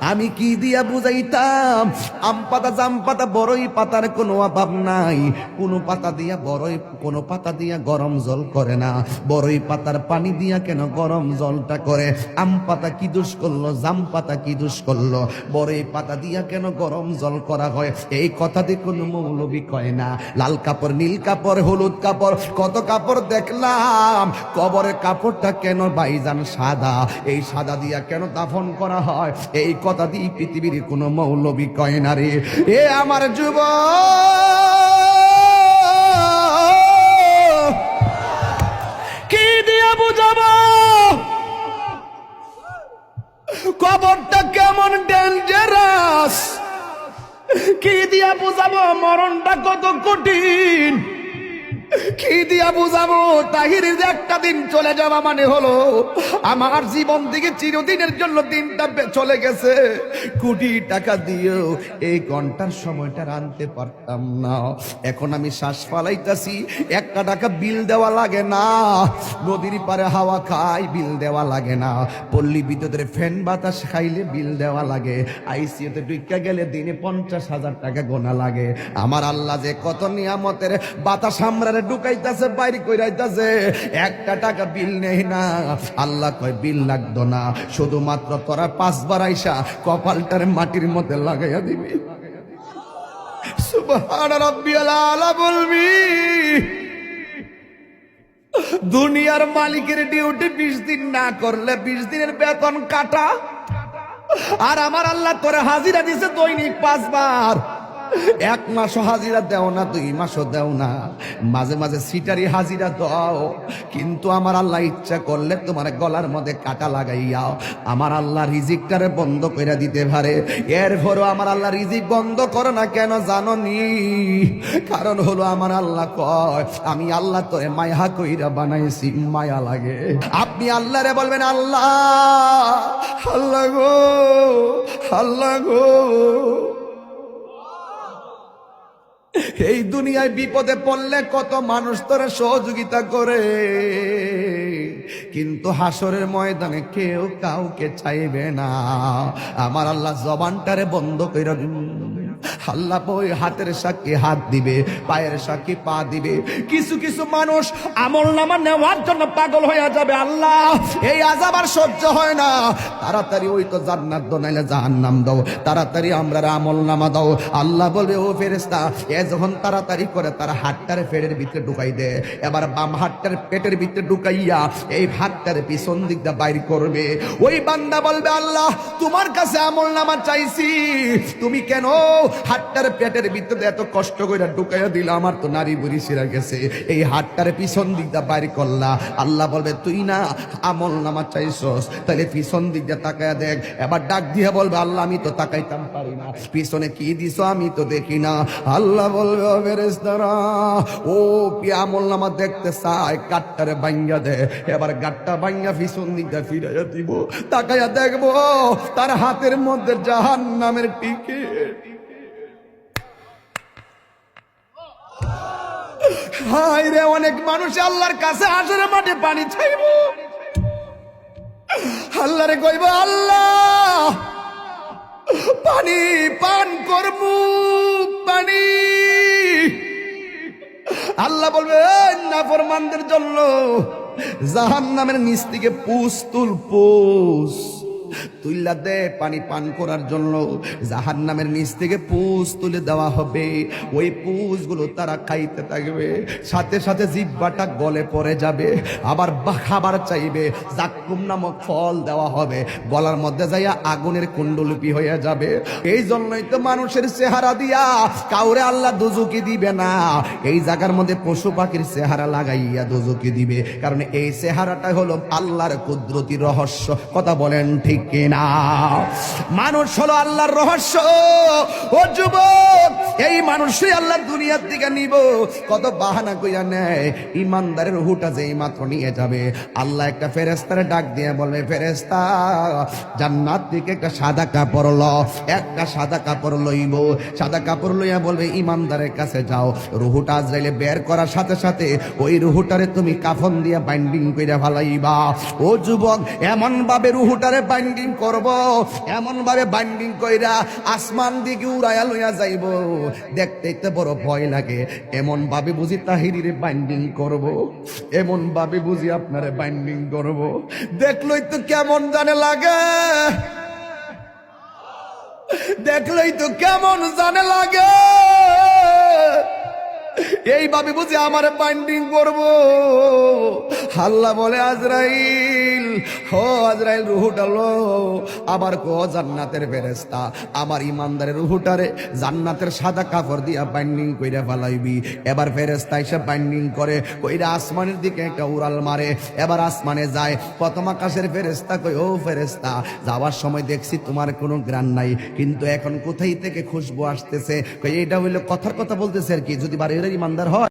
আমি কি দিয়া বুঝাইতাম? আম পাতা, জাম পাতা, বড়ই পাতার কোনো অভাব নাই। কোনো পাতা দিয়া বড়ই, কোনো পাতা দিয়া গরম জল করে না। বড়ই পাতার পানি দিয়া কেন গরম জলটা করে? আম পাতা কি দোষ করলো? জাম পাতা কি দোষ করলো? বড়ই পাতা দিয়া কেন গরম জল করা হয়? এই কথাতে কোনো মৌলবি কয় না। লাল কাপড়, নীল কাপড়, হলুদ কাপড়, কত কাপড় দেখলাম। কবরের কাপড়টা কেন ভাইজান সাদা? এই সাদা দিয়া কেন দাফন করা হয়? এই কথা দিয়ে পৃথিবীর কোনো মৌলবি কয় না রে। এ আমার যুবক, কি দিয়া বুঝাবো কবরটা কেমন ডেঞ্জারাস? কি দিয়া বুঝাবো মরণটা কত কঠিন? কি দিয়া বুঝাবো তাহিরের যে একটা দিন চলে যাওয়া মানে হলো আমার জীবন থেকে চিরদিনের জন্য দিনটা চলে গেছে। কোটি টাকা দিয়েও এই ঘন্টার সময়টা আনতে পারতাম না। এখন আমি শ্বাস ফালাইতাছি, একটা টাকা বিল দেওয়া লাগে না। নদীর পারে হাওয়া খাই, বিল দেওয়া লাগে না। পল্লী বিদ্যুতের ফ্যান বাতাস খাইলে বিল দেওয়া লাগে। আইসিইউতে ঢুকা গেলে দিনে 50,000 টাকা গোনা লাগে। আমার আল্লাহ যে কত নিয়ামতের বাতাস আমরা ঢুকাইতেছে, বাইরে কইরাইতেছে, একটা টাকা বিল নেই না। আল্লাহ কয় বিল লাগতো না, শুধুমাত্র তোরা 5 বার আইসা কপালটার মাটির মধ্যে লাগাইয়া দিবি। সুবহান রাব্বিয়াল আলা বলবি। দুনিয়ার মালিকের ডিউটি 20 দিন না করলে 20 দিনের বেতন কাটা। আর আমার আল্লাহ তোরে হাজিরা দিছে দৈনিক 5 বার। 1 মাসও হাজিরা দেও না, 2 মাসও দেও না, মাঝে মাঝে সিটারি হাজিরা দাও। কিন্তু আমার আল্লাহ ইচ্ছা করলে তোমার গলার মধ্যে কাটা লাগাইয়া আমার আল্লাহ রিজিকটারে বন্ধ করে দিতে পারে। এরপরও আমার আল্লাহ রিজিক বন্ধ করে না কেন জানো নি? কারণ হলো আমার আল্লাহ কয় আমি আল্লাহ তোরে মায়া কইরা বানাইছি, মায়া লাগে। আপনি আল্লাহরে বলবেন আল্লাহ, আল্লাহ গো, আল্লাহ গো। এই দুনিয়ায় বিপদে পড়লে কত মানুষ তোরে সহযোগিতা করে, কিন্তু হাসরের ময়দানে কেউ কাউকে চাইবে না। আমার আল্লাহ জবানটারে বন্ধ কইরা আল্লাহ ওই হাতের সাক্ষী হাত দিবে, পায়ের সাক্ষী পা দিবে। কিছু কিছু মানুষ আমল নামা নেওয়ার জন্য পাগল হয়ে যাবে। আল্লাহ এই আযাব আর সহ্য হয় না, তাড়াতাড়ি ওই তো জান্নাত দাও নাইলে জাহান্নাম দাও, তাড়াতাড়ি আমরা আমল নামা দাও। আল্লাহ বলবে ও ফেরেশতা, এ যখন তাড়াতাড়ি করে তার হাতটারে পেটের ভিতরে ঢুকাই দে। এবার বাম হাতটার পেটের ভিতরে ঢুকাইয়া এই হাতটারে পিছন দিক দিয়ে বাইর করবে। ওই বান্দা বলবে আল্লাহ তোমার কাছে আমল নামা চাইছি, তুমি কেন হাতটার পেটের ভিতরে এত কষ্ট করে ঢুকাইয়া দিলা? আমার তো নারী বুড়ি ছিঁড়া গেছে, এই হাতটারে পিছন দিক দিয়ে বাইর করলা। আল্লাহ বলবে তুই না আমল নামা চাইছস, তাহলে পিছন দিক দিয়ে তাকায়া দেখ। এবার ডাক দিয়ে বলবে আল্লাহ আমি তো তাকাইতাম পারি না, পিছনে কি দিছো আমি তো দেখি না। আল্লাহ বলবে ও ফেরেশতারা, ও কি আমল নামা দেখতে চায়, গাটটারে ভাঙ্গা দে। এবার গাটটা ভাঙ্গা পিছন দিক দিয়ে ফিরাইয়া দিব, তাকায়া দেখবো তার হাতের মধ্যে জাহান্নামের টিকিট। হায় রে, অনেক মানুষ আল্লাহর কাছে হাসরে মাঠে পানি চাইব, আল্লাহরে কইব আল্লাহ পানি পান করমু, পানি। আল্লাহ বলবে নাফরমানদের জন্য জাহান্নামের নিচ থেকে পুষ তুল, পুষ তুইলা দে পানি পান করার জন্য। জাহান্নামের নিচ থেকে পুষ তুলে দেওয়া হবে, ওই পুষগুলো তারা খাইতে থাকবে, সাথে সাথে জিহ্বাটা গলে পড়ে যাবে। আবার খাবার চাইবে, জাক্কুম নামক ফল দেওয়া হবে, গলার মধ্যে যাইয়া আগুনের কুণ্ডলিপি হয়ে যাবে। এই জন্যই তো মানুষের চেহারা দিয়া কাউরে আল্লাহ দোজকি দিবে না, এই জায়গার মধ্যে পশু পাখির চেহারা লাগাইয়া দোজকি দিবে। কারণ এই চেহারাটা হলো আল্লাহর কুদরতি রহস্য। কথা বলেন ঠিক কিনা? মানুষ হলো আল্লাহর রহস্য। ও যুবক, এই মানুষই আল্লাহ দুনিয়ার দিকে নিব, কত বাহানা কইয়া নেয়। ইমানদারের রূহটা যেই মাত্র নিয়ে যাবে, আল্লাহ একটা ফেরেশতারে ডাক দিয়ে বলবে ফেরেশতা জান্নাত থেকে একটা সাদা কাপড় ল। একটা সাদা কাপড় লইব, সাদা কাপড় লইয়া বলবে ইমানদারের কাছে যাও। রূহটা আজরাইলে বের করার সাথে সাথে ওই রূহটারে তুমি কাফন দিয়ে বাইন্ডিং কইরা ফেলাইবা। ও যুবক, এমন ভাবে রূহটারে বাইন্ডিং বাইন্ডিং করব, এমন ভাবে বাইন্ডিং কইরা আসমান দিকে উড়াইয়া লইয়া যাইব, দেখতেই তো বড় ভয় লাগে। এমন ভাবে বুঝি তাহিরিরে বাইন্ডিং করব, এমন ভাবে বুঝি আপনারে বাইন্ডিং করব, দেখলই তো কেমন জানে লাগে, দেখলেই তো কেমন জানে লাগে। এইভাবে বুঝি আমার বাইন্ডিং করব। আল্লাহ বলে আজরাইল, হো আজরাইল রুহুটা লো, আবার কো জান্নাতের ফেরেশতা আমার ইমানদারের রুহুটারে জান্নাতের সাদা কাপড় দিয়া বাইন্ডিং কইরা ফেলাইবি। এবার ফেরেশতা এসে বাইন্ডিং করে কইরা আসমানের দিকে একটা উড়াল মারে, এবার আসমানে যায়। প্রথম আকাশের ফেরেশতা কই, ও ফেরেশতা যাওয়ার সময় দেখছি তোমার কোনো গ্রান নাই, কিন্তু এখন কোথায় থেকে খুশবু আসতেছে? কই এটা হইলো কথার কথা বলতেছে আর কি, যদি বাড়ির ইমানদার হয়